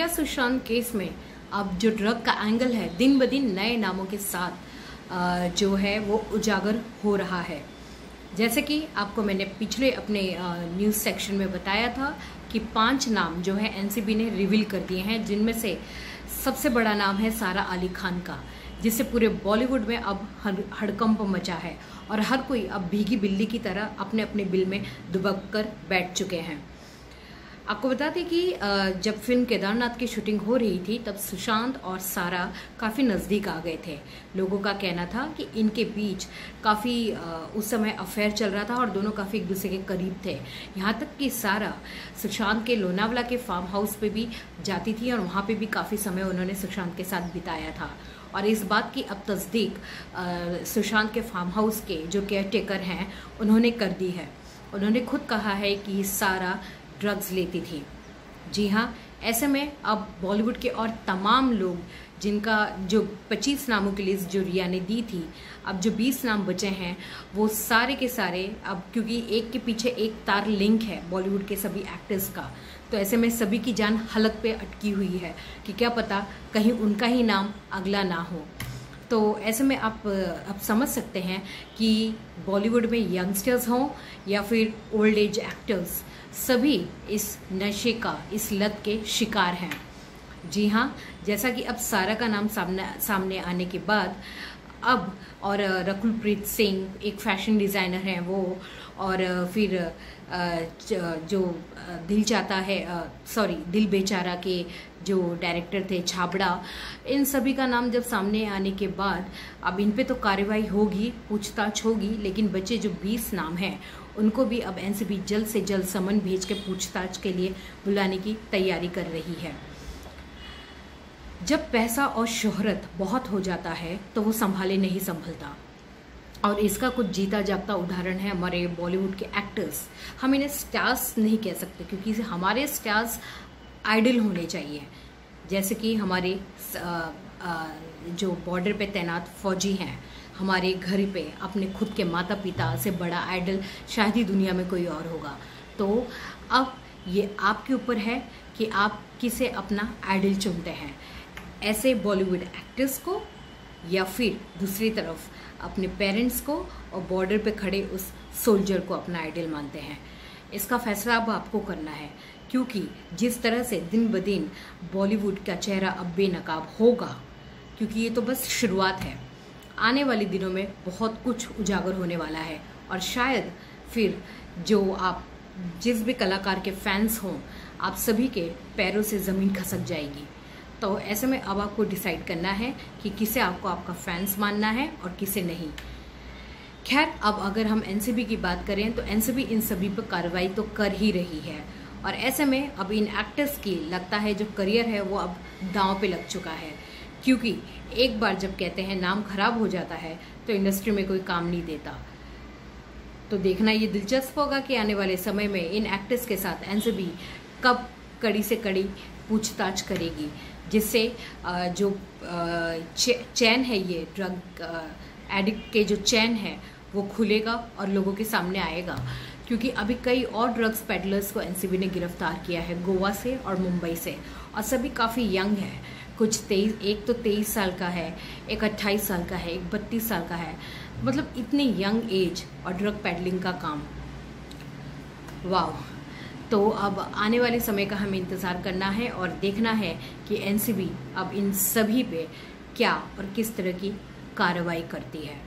रिया Sushant case में अब जो ड्रग का एंगल है दिन ब दिन नए नामों के साथ जो है वो उजागर हो रहा है। जैसे कि आपको मैंने पिछले अपने न्यूज़ सेक्शन में बताया था कि 5 नाम जो है एनसीबी ने रिवील कर दिए हैं, जिनमें से सबसे बड़ा नाम है सारा अली खान का, जिससे पूरे बॉलीवुड में अब हड़कंप मचा है और हर कोई अब भीगी बिल्ली की तरह अपने अपने बिल में दुबक कर बैठ चुके हैं। आपको बता दें कि जब फिल्म केदारनाथ की शूटिंग हो रही थी तब सुशांत और सारा काफ़ी नज़दीक आ गए थे। लोगों का कहना था कि इनके बीच काफ़ी उस समय अफेयर चल रहा था और दोनों काफ़ी एक दूसरे के करीब थे। यहाँ तक कि सारा सुशांत के लोनावला के फार्म हाउस पे भी जाती थी और वहाँ पे भी काफ़ी समय उन्होंने सुशांत के साथ बिताया था। और इस बात की अब तस्दीक सुशांत के फार्म हाउस के जो केयर टेकर हैं उन्होंने कर दी है। उन्होंने खुद कहा है कि सारा ड्रग्स लेती थी। जी हाँ, ऐसे में अब बॉलीवुड के और तमाम लोग जिनका जो 25 नामों की लिस्ट जो रिया ने दी थी, अब जो 20 नाम बचे हैं वो सारे के सारे अब, क्योंकि एक के पीछे एक तार लिंक है बॉलीवुड के सभी एक्टर्स का, तो ऐसे में सभी की जान हलक पे अटकी हुई है कि क्या पता कहीं उनका ही नाम अगला ना हो। तो ऐसे में आप अब समझ सकते हैं कि बॉलीवुड में यंगस्टर्स हों या फिर ओल्ड एज एक्टर्स, सभी इस नशे का, इस लत के शिकार हैं। जी हाँ, जैसा कि अब सारा का नाम सामने आने के बाद अब और रकुलप्रीत सिंह एक फैशन डिज़ाइनर हैं वो, और फिर जो दिल चाहता है दिल बेचारा के जो डायरेक्टर थे छाबड़ा, इन सभी का नाम जब सामने आने के बाद अब इन पे तो कार्रवाई होगी, पूछताछ होगी, लेकिन बचे जो 20 नाम हैं उनको भी अब एनसीबी जल्द से जल्द समन भेज के पूछताछ के लिए बुलाने की तैयारी कर रही है। जब पैसा और शोहरत बहुत हो जाता है तो वो संभाले नहीं संभलता, और इसका कुछ जीता जागता उदाहरण है हमारे बॉलीवुड के एक्टर्स। हम इन्हें स्टार्स नहीं कह सकते क्योंकि हमारे स्टार्स आइडल होने चाहिए। जैसे कि हमारे जो बॉर्डर पे तैनात फौजी हैं, हमारे घर पे अपने खुद के माता पिता से बड़ा आइडल शायद ही दुनिया में कोई और होगा। तो अब ये आपके ऊपर है कि आप किसे अपना आइडल चुनते हैं, ऐसे बॉलीवुड एक्टर्स को या फिर दूसरी तरफ अपने पेरेंट्स को और बॉर्डर पे खड़े उस सोल्जर को अपना आइडल मानते हैं। इसका फैसला अब आपको करना है, क्योंकि जिस तरह से दिन ब दिन बॉलीवुड का चेहरा अब बेनकाब होगा, क्योंकि ये तो बस शुरुआत है, आने वाले दिनों में बहुत कुछ उजागर होने वाला है और शायद फिर जो आप जिस भी कलाकार के फैंस हों, आप सभी के पैरों से ज़मीन खसक जाएगी। तो ऐसे में अब आपको डिसाइड करना है कि किसे आपको आपका फैंस मानना है और किसे नहीं। खैर, अब अगर हम एनसीबी की बात करें तो एनसीबी इन सभी पर कार्रवाई तो कर ही रही है, और ऐसे में अब इन एक्टर्स की लगता है जो करियर है वो अब दांव पे लग चुका है, क्योंकि एक बार जब कहते हैं नाम खराब हो जाता है तो इंडस्ट्री में कोई काम नहीं देता। तो देखना ये दिलचस्प होगा कि आने वाले समय में इन एक्टर्स के साथ एनसीबी कब कड़ी से कड़ी पूछताछ करेगी, जिससे जो चैन है, ये ड्रग एडिक्ट के जो चैन है वो खुलेगा और लोगों के सामने आएगा। क्योंकि अभी कई और ड्रग्स पेडलर्स को एनसीबी ने गिरफ्तार किया है गोवा से और मुंबई से, और सभी काफ़ी यंग है। कुछ एक तो 23 साल का है, एक 28 साल का है, एक 32 साल का है। मतलब इतने यंग एज और ड्रग पेडलिंग का काम, वाह। तो अब आने वाले समय का हमें इंतज़ार करना है और देखना है कि एनसीबी अब इन सभी पे क्या और किस तरह की कार्रवाई करती है।